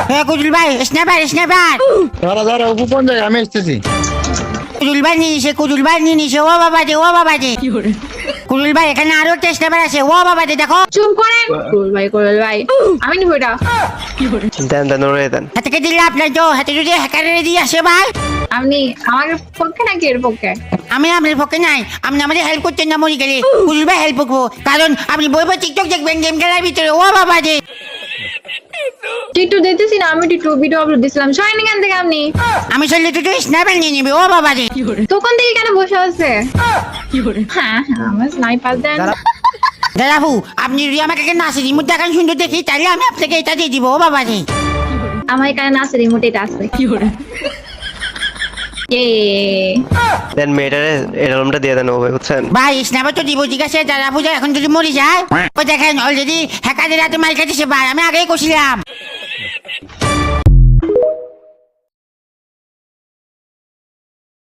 কুজুল ভাই স্নাইপার ধরা উপর কোন জায়গায় আমি এসেছি। কুজুল ভাই নিয়ে নিছে ও বাবা যে কুজুল ভাই এখানে আরো একটা স্নাইপার আছে ও বাবা যে দেখো। চুপ করেন কোরল ভাই আমি নিব এটা। দেন ওরে দেন। হাতে দিলে আপনার তো হাতে যদি হ্যাকারে দিয়ে আসে ভাই। আপনি আমার পক্ষে নাকি এর পক্ষে? আমি আপনার পক্ষে নাই, আপনি আমাদের হেল্প করতেন না মরি গেলে। কুজুল ভাই হেল্প করবো কারণ আপনি বই টিকটক দেখবেন গেম খেলার ভিতরে ও বাবা যে। টিটু দিতেছি না, আমি টিটু ভিডিও আপলোড দিছিলাম। সরেন এখান থেকে আপনি। আমি চললে তুই স্নাইপার নিয়ে নিবি ও বাবা যে। তখন থেকে কেন বসে আছে? হ্যাঁ আমার স্নাইপার দেন। দাদাবু আপনি যদি আমাকে নাচে রিমোট দেখান সুন্দর দেখি তাহলে আমি আপনাকে এটা দিয়ে দিব ও বাবা যে। আমার এখানে নাচে রিমোট এটা আছে। দেন মেয়েটারে এরকমটা দিয়ে দেন ও ভাই বুঝছেন। ভাই স্নাইপার তো দিব ঠিক আছে, দাদাবু যা এখন যদি মরি যায় ও দেখেন অলরেডি হ্যাকারদের হাতে মার খাইছে ভাই, আমি আগেই কছিলাম।